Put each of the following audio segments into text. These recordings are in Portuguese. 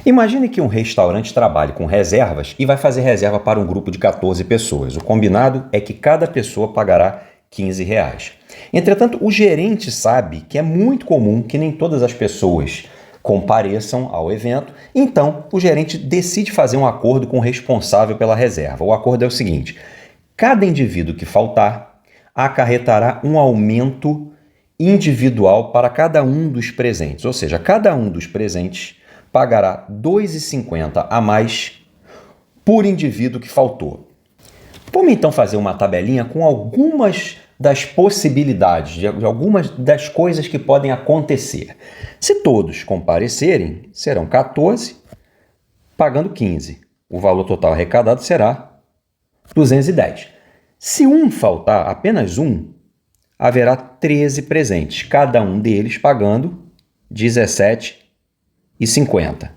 Imagine que um restaurante trabalhe com reservas e vai fazer reserva para um grupo de 14 pessoas. O combinado é que cada pessoa pagará R$ 15. Entretanto, o gerente sabe que é muito comum que nem todas as pessoas compareçam ao evento, então o gerente decide fazer um acordo com o responsável pela reserva. O acordo é o seguinte: cada indivíduo que faltar acarretará um aumento individual para cada um dos presentes, ou seja, cada um dos presentes pagará R$ 2,50 a mais por indivíduo que faltou. Vamos então fazer uma tabelinha com algumas das possibilidades, de algumas das coisas que podem acontecer. Se todos comparecerem, serão 14, pagando 15. O valor total arrecadado será 210. Se um faltar, apenas um, haverá 13 presentes, cada um deles pagando R$ 17,50.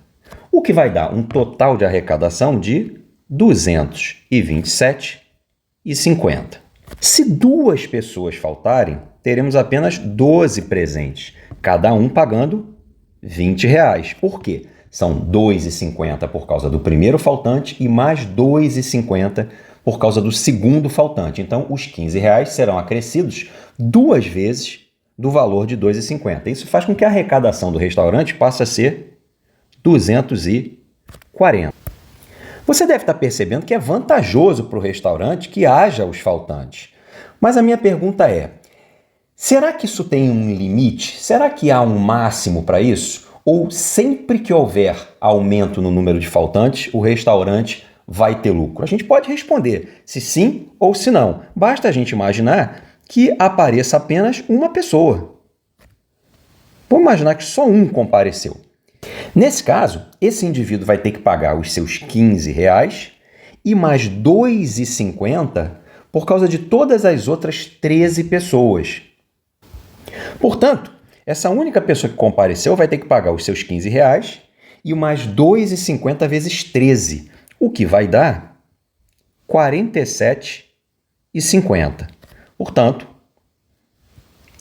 O que vai dar um total de arrecadação de R$ 227,50. Se duas pessoas faltarem, teremos apenas 12 presentes, cada um pagando R$ 20. Por quê? São R$ 2,50 por causa do primeiro faltante e mais R$ 2,50 por causa do segundo faltante. Então, os R$ 15 serão acrescidos duas vezes do valor de R$ 2,50. Isso faz com que a arrecadação do restaurante passe a ser R$ 240. Você deve estar percebendo que é vantajoso para o restaurante que haja os faltantes. Mas a minha pergunta é: será que isso tem um limite? Será que há um máximo para isso? Ou sempre que houver aumento no número de faltantes, o restaurante vai ter lucro? A gente pode responder se sim ou se não. Basta a gente imaginar que apareça apenas uma pessoa. Vamos imaginar que só um compareceu. Nesse caso, esse indivíduo vai ter que pagar os seus R$ 15 e mais R$ 2,50 por causa de todas as outras 13 pessoas. Portanto, essa única pessoa que compareceu vai ter que pagar os seus R$ 15 e mais R$ 2,50 vezes 13, o que vai dar R$ 47,50. Portanto,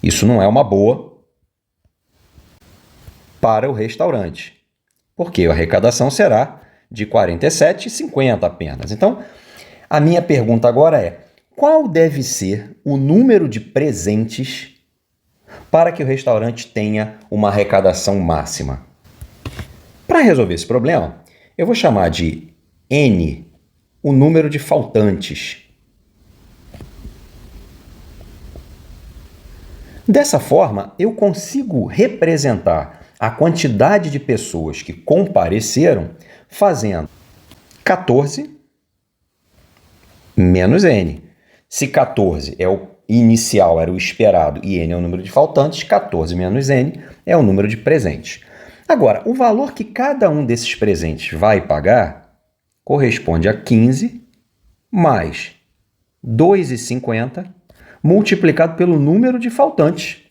isso não é uma boa para o restaurante, porque a arrecadação será de R$ 47,50 apenas. Então, a minha pergunta agora é: qual deve ser o número de presentes para que o restaurante tenha uma arrecadação máxima? Para resolver esse problema, eu vou chamar de N o número de faltantes. Dessa forma, eu consigo representar a quantidade de pessoas que compareceram fazendo 14 menos N. Se 14 é o inicial, era o esperado, e N é o número de faltantes, 14 menos N é o número de presentes. Agora, o valor que cada um desses presentes vai pagar corresponde a 15 mais 2,50 multiplicado pelo número de faltantes.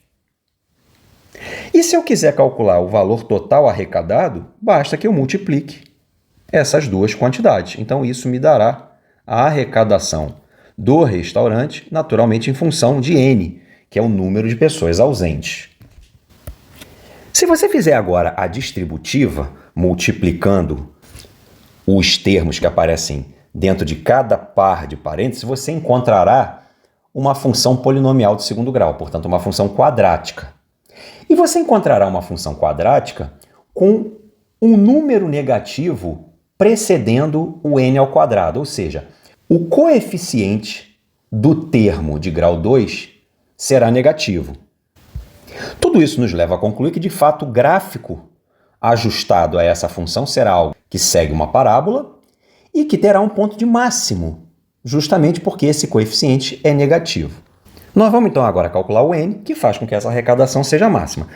E se eu quiser calcular o valor total arrecadado, basta que eu multiplique essas duas quantidades. Então, isso me dará a arrecadação do restaurante, naturalmente em função de N, que é o número de pessoas ausentes. Se você fizer agora a distributiva, multiplicando os termos que aparecem dentro de cada par de parênteses, você encontrará uma função polinomial de segundo grau, portanto, uma função quadrática. E você encontrará uma função quadrática com um número negativo precedendo o n ao quadrado, ou seja, o coeficiente do termo de grau 2 será negativo. Tudo isso nos leva a concluir que, de fato, o gráfico ajustado a essa função será algo que segue uma parábola e que terá um ponto de máximo, justamente porque esse coeficiente é negativo. Nós vamos então agora calcular o n, que faz com que essa arrecadação seja máxima.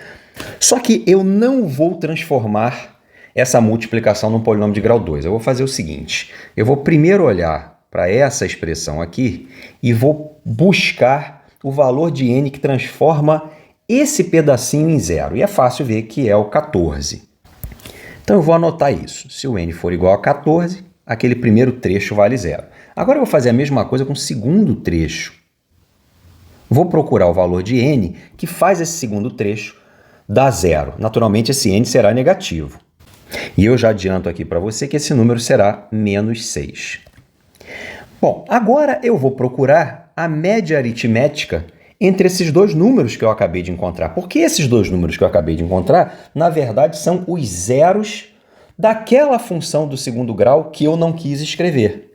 Só que eu não vou transformar essa multiplicação num polinômio de grau 2. Eu vou fazer o seguinte: eu vou primeiro olhar para essa expressão aqui e vou buscar o valor de n que transforma esse pedacinho em zero. E é fácil ver que é o 14. Então eu vou anotar isso. Se o n for igual a 14, aquele primeiro trecho vale zero. Agora eu vou fazer a mesma coisa com o segundo trecho. Vou procurar o valor de n que faz esse segundo trecho dar zero. Naturalmente, esse n será negativo. E eu já adianto aqui para você que esse número será menos 6. Bom, agora eu vou procurar a média aritmética entre esses dois números que eu acabei de encontrar. Porque esses dois números que eu acabei de encontrar, na verdade, são os zeros daquela função do segundo grau que eu não quis escrever.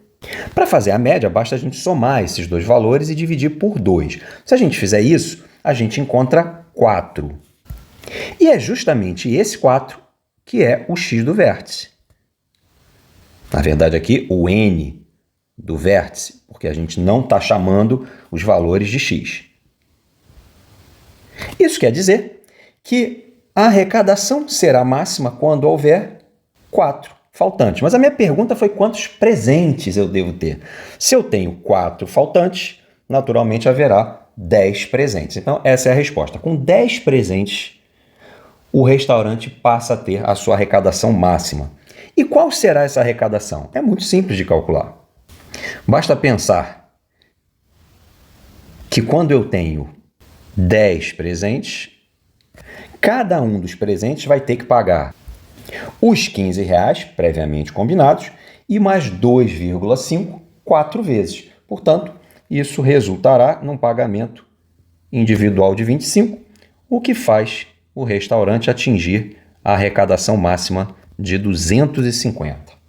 Para fazer a média, basta a gente somar esses dois valores e dividir por 2. Se a gente fizer isso, a gente encontra 4. E é justamente esse 4 que é o x do vértice. Na verdade, aqui o n do vértice, porque a gente não está chamando os valores de x. Isso quer dizer que a arrecadação será máxima quando houver 4 faltantes. Mas a minha pergunta foi quantos presentes eu devo ter. Se eu tenho 4 faltantes, naturalmente haverá 10 presentes. Então, essa é a resposta. Com 10 presentes, o restaurante passa a ter a sua arrecadação máxima. E qual será essa arrecadação? É muito simples de calcular. Basta pensar que quando eu tenho 10 presentes, cada um dos presentes vai ter que pagar os R$15 previamente combinados e mais 2,5 4 vezes. Portanto, isso resultará num pagamento individual de 25, o que faz o restaurante atingir a arrecadação máxima de 250.